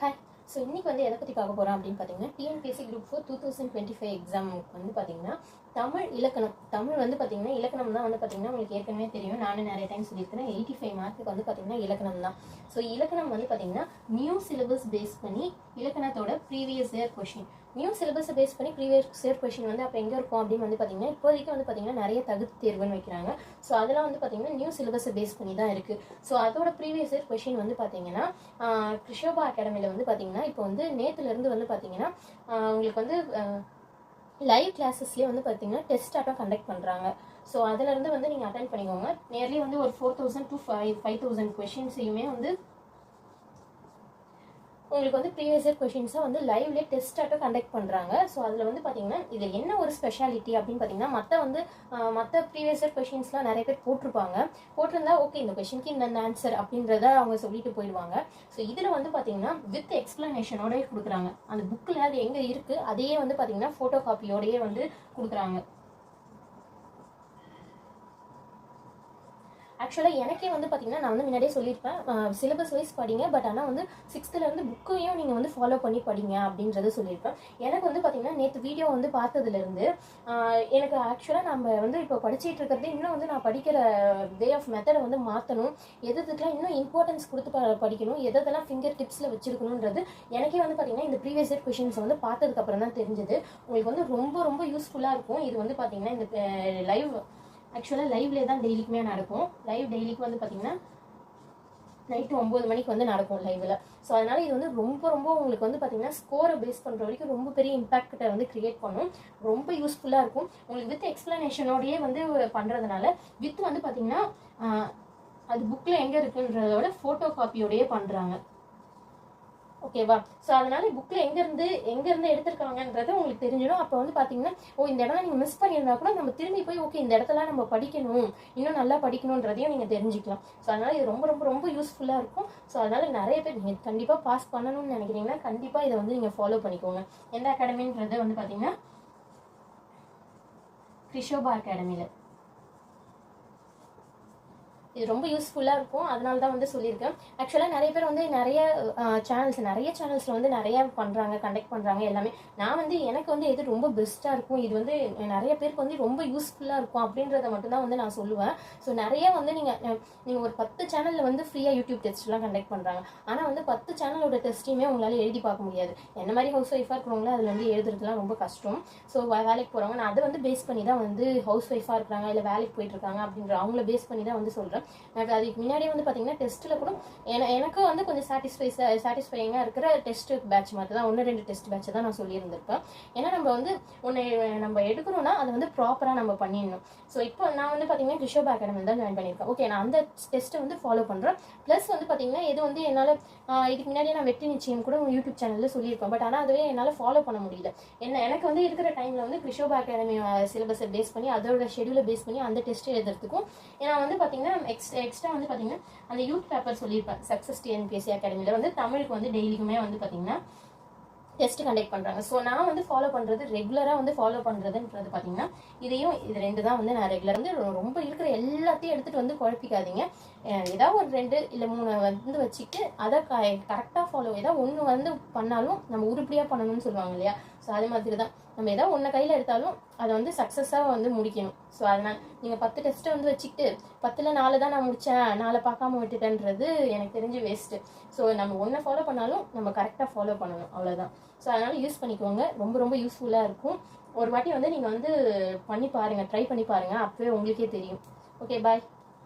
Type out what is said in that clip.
Hi. So இன்றைக்கி வந்து எதை பற்றி பார்க்க போகிறோம் அப்படின்னு பார்த்தீங்கன்னா, டிஎன்பிஎஸ்சி குரூப் 4 2025 எக்ஸாமுக்கு வந்து பார்த்தீங்கன்னா தமிழ் வந்து பார்த்தீங்கன்னா இலக்கணம் தான் வந்து பார்த்தீங்கன்னா உங்களுக்கு ஏற்கனவே தெரியும். நானும் நிறைய டைம் சொல்லியிருக்கேன். 85 மார்க்குக்கு வந்து பார்த்தீங்கன்னா இலக்கணம் தான். ஸோ இலக்கணம் வந்து பார்த்தீங்கன்னா நியூ சிலபஸ் பேஸ் பண்ணி இலக்கணத்தோட ப்ரீவியஸ் இயர் கொஷின், நியூ சிலபஸை பேஸ் பண்ணி ப்ரீவியஸ் இயர் கொஷின் வந்து அப்போ எங்கே இருக்கும் அப்படின்னு வந்து பார்த்தீங்கன்னா இப்போதைக்கு வந்து பார்த்தீங்கன்னா நிறைய தகுதி தேர்வுன்னு வைக்கிறாங்க. ஸோ அதெல்லாம் வந்து பார்த்தீங்கன்னா நியூ சிலபஸை பேஸ் பண்ணி தான் இருக்குது. ஸோ அதோட ப்ரீவியஸ் இயர் கொஷின் வந்து பார்த்தீங்கன்னா கிருஷோபா அகாடமியில் வந்து பார்த்தீங்கன்னா இப்போ வந்து நேற்றுலேருந்து வந்து பார்த்தீங்கன்னா உங்களுக்கு வந்து லைவ் கிளாஸஸ்லேயே வந்து பார்த்தீங்கன்னா டெஸ்ட் ஆட்டம் கண்டக்ட் பண்ணுறாங்க. ஸோ அதிலேருந்து வந்து நீங்கள் அட்டென்ட் பண்ணிக்கோங்க. நியர்லி வந்து ஒரு 4000 to 5000 கொஷின்ஸையுமே வந்து உங்களுக்கு வந்து ப்ரீவியஸ் இயர் கொஷின்ஸை வந்து லைவ்லேயே டெஸ்ட் ஆட்டம் கண்டக்ட் பண்ணுறாங்க. ஸோ அதில் வந்து பார்த்தீங்கன்னா இதில் என்ன ஒரு ஸ்பெஷாலிட்டி அப்படின்னு பார்த்தீங்கன்னா மற்ற ப்ரீவியஸ் இயர் கொஷின்ஸ்லாம் நிறைய பேர் போட்டிருந்தா ஓகே இந்த கொஷினுக்கு இந்த ஆன்சர் அப்படின்றத அவங்க சொல்லிட்டு போயிடுவாங்க. ஸோ இதில் வந்து பார்த்தீங்கன்னா வித் எக்ஸ்பிளனேஷனோடய கொடுக்குறாங்க. அந்த புக்கில் அது எங்கே இருக்குது அதையே வந்து பார்த்தீங்கன்னா ஃபோட்டோ காப்பியோடையே வந்து கொடுக்குறாங்க. ஆக்சுவலாக எனக்கே வந்து பார்த்தீங்கன்னா நான் வந்து முன்னாடியே சொல்லியிருப்பேன், சிலபஸ் வைஸ் படிங்க, பட் ஆனால் வந்து 6th புக்கையும் நீங்கள் வந்து ஃபாலோ பண்ணி படிங்க அப்படின்றத சொல்லியிருப்பேன். எனக்கு வந்து பார்த்தீங்கன்னா நேற்று வீடியோ வந்து பார்த்ததுலேருந்து எனக்கு ஆக்சுவலாக நம்ம வந்து இப்போ படிச்சுட்டு இருக்கிறது இன்னும் வந்து நான் படிக்கிற வே ஆஃப் மெத்தடை வந்து மாற்றணும், எதுக்கெல்லாம் இன்னும் இம்பார்ட்டன்ஸ் கொடுத்து படிக்கணும், எதெல்லாம் ஃபிங்கர் டிப்ஸில் வச்சிருக்கணுன்றது எனக்கே வந்து பார்த்தீங்கன்னா இந்த ப்ரீவியஸ் இயர் கொஷின்ஸ் வந்து பார்த்ததுக்கப்புறம் தான் தெரிஞ்சது. உங்களுக்கு வந்து ரொம்ப ரொம்ப யூஸ்ஃபுல்லாக இருக்கும். இது வந்து பார்த்தீங்கன்னா இந்த ஆக்சுவலாக லைவ்லேயே தான் டெய்லிக்குமே நடக்கும். லைவ் டெய்லிக்கு வந்து பார்த்தீங்கன்னா நைட்டு 9 மணிக்கு வந்து நடக்கும் லைவில். ஸோ அதனால் இது வந்து ரொம்ப ரொம்ப உங்களுக்கு வந்து பார்த்தீங்கன்னா ஸ்கோரை பேஸ் பண்ணுற வரைக்கும் ரொம்ப பெரிய இம்பாக்டை வந்து கிரியேட் பண்ணும். ரொம்ப யூஸ்ஃபுல்லாக இருக்கும் உங்களுக்கு. வித் எக்ஸ்பிளனேஷனோடையே வந்து பண்ணுறதுனால வித் வந்து பார்த்தீங்கன்னா அது புக்கில் எங்கே இருக்குன்றதோட ஃபோட்டோ காப்பியோடையே பண்ணுறாங்க. ஓகேவா? ஸோ அதனால புக்கில் எங்கேருந்து எடுத்திருக்காங்கன்றது உங்களுக்கு தெரிஞ்சிடும். அப்போ வந்து பார்த்தீங்கன்னா இந்த இடம் நீங்கள் மிஸ் பண்ணியிருந்தா கூட நம்ம திரும்பி போய் ஓகே இந்த இடத்துல நம்ம படிக்கணும், இன்னும் நல்லா படிக்கணுன்றதையும் நீங்கள் தெரிஞ்சுக்கலாம். ஸோ அதனால் இது ரொம்ப ரொம்ப ரொம்ப யூஸ்ஃபுல்லாக இருக்கும். ஸோ அதனால் நிறைய பேர் நீங்கள் கண்டிப்பாக பாஸ் பண்ணணும்னு நினைக்கிறீங்கன்னா கண்டிப்பாக இதை வந்து நீங்கள் ஃபாலோ பண்ணிக்கோங்க. எந்த அகாடமின்றது வந்து பார்த்தீங்கன்னா கிருஷோபா அகாடமியில் இது ரொம்ப யூஸ்ஃபுல்லாக இருக்கும். அதனால தான் வந்து சொல்லியிருக்கேன். ஆக்சுவலாக நிறைய பேர் வந்து நிறைய சேனல்ஸில் வந்து நிறைய பண்ணுறாங்க, கண்டக்ட் பண்ணுறாங்க எல்லாமே. நான் வந்து எனக்கு வந்து எது ரொம்ப பெஸ்ட்டாக இருக்கும், இது வந்து நிறைய பேருக்கு வந்து ரொம்ப யூஸ்ஃபுல்லாக இருக்கும் அப்படின்றத மட்டும்தான் வந்து நான் சொல்லுவேன். ஸோ நிறைய வந்து நீங்கள் ஒரு 10 சேனலில் வந்து ஃப்ரீயாக யூடியூப் டெஸ்ட்லாம் கண்டக்ட் பண்ணுறாங்க. ஆனால் வந்து 10 சேனலோட டெஸ்ட்டையுமே உங்களால் எழுதி பார்க்க முடியாது. என்ன மாதிரி ஹவுஸ் ஒய்ஃபாக இருக்கிறவங்களே அதில் வந்து எழுதுறதுலாம் ரொம்ப கஷ்டம். ஸோ வேலைக்கு போகிறவங்க நான் அதை வந்து பேஸ் பண்ணி தான் வந்து ஹவுஸ் ஒய்ஃபாக இருக்கிறாங்க இல்லை வேலைக்கு போயிட்டுருக்காங்க அப்படின்ற அவங்கள பேஸ் பண்ணி தான் வந்து சொல்கிறேன். அதுக்கு முன்னாடியே வந்து பார்த்தீங்கன்னா டெஸ்ட்டில் கூட எனக்கு வந்து கொஞ்சம் சாட்டிஸ்ஃபையிங்காக இருக்கிற டெஸ்ட் பேட்ச் மாதிரி தான் 1-2 டெஸ்ட் பேட்சை தான் நான் சொல்லியிருந்திருப்பேன். ஏன்னா நம்ம வந்து நம்ம எடுக்கணும்னா அதை வந்து ப்ராப்பராக நம்ம பண்ணிடணும். ஸோ இப்போ நான் வந்து பார்த்தீங்கன்னா கிருஷோபா அகாடமி தான் ஜாயின் பண்ணியிருக்கேன். ஓகே, நான் அந்த டெஸ்ட்டை வந்து ஃபாலோ பண்ணுறேன். ப்ளஸ் வந்து பார்த்தீங்கன்னா இது வந்து என்னால் இதுக்கு முன்னாடியே நான் வெற்றி நிச்சயம் கூட யூடியூப் சேனலில் சொல்லியிருப்பேன். பட் ஆனால் அதுவே என்னால் ஃபாலோ பண்ண முடியல. எனக்கு வந்து இருக்கிற டைமில் வந்து கிருஷோபா அகாடமி சிலபஸை பேஸ் பண்ணி அதோட ஷெடியூலை பேஸ் பண்ணி அந்த டெஸ்ட் எழுதுறதுக்கும் ஏன்னா வந்து பார்த்தீங்கன்னா எக்ஸ்ட்ரா வந்து பார்த்தீங்கன்னா அந்த யூத் பேப்பர் சொல்லியிருப்பேன். சக்ஸஸ் டிஎன்பிஎஸ்சி அகாடமியில் வந்து தமிழுக்கு வந்து டெய்லிக்குமே வந்து பார்த்தீங்கன்னா டெஸ்ட் கண்டக்ட் பண்ணுறாங்க. ஸோ நான் வந்து ஃபாலோ பண்ணுறது ரெகுலராக வந்து ஃபாலோ பண்ணுறதுன்றது பார்த்தீங்கன்னா இது 2 தான் வந்து நான் ரெகுலர் வந்து ரொம்ப இருக்கிற எல்லாத்தையும் எடுத்துகிட்டு வந்து குழப்பிக்காதீங்க. ஏதாவது ஒரு 2 இல்லை 3 வந்து வச்சுட்டு அதை கரெக்டாக ஃபாலோ, ஏதாவது ஒன்று வந்து பண்ணாலும் நம்ம உருப்படியாக பண்ணணும்னு சொல்லுவாங்க இல்லையா? ஸோ அது மாதிரி தான் நம்ம ஏதாவது ஒன்றை கையில் எடுத்தாலும் அதை வந்து சக்ஸஸாக வந்து முடிக்கணும். ஸோ அதனால் நீங்கள் 10 டெஸ்ட்டை வந்து வச்சுக்கிட்டு 10ல் 4 தான் நான் முடித்தேன், 4 பார்க்காம விட்டுட்டேன்றது எனக்கு தெரிஞ்சு வேஸ்ட்டு. ஸோ நம்ம ஒன்றை ஃபாலோ பண்ணாலும் நம்ம கரெக்டாக ஃபாலோ பண்ணணும், அவ்வளோதான். ஸோ அதனால் யூஸ் பண்ணிக்கோங்க. ரொம்ப ரொம்ப யூஸ்ஃபுல்லாக இருக்கும். ஒரு வாட்டி வந்து நீங்கள் வந்து பண்ணி பாருங்கள், ட்ரை பண்ணி பாருங்கள், அப்போவே உங்களுக்கே தெரியும். ஓகே, பாய்.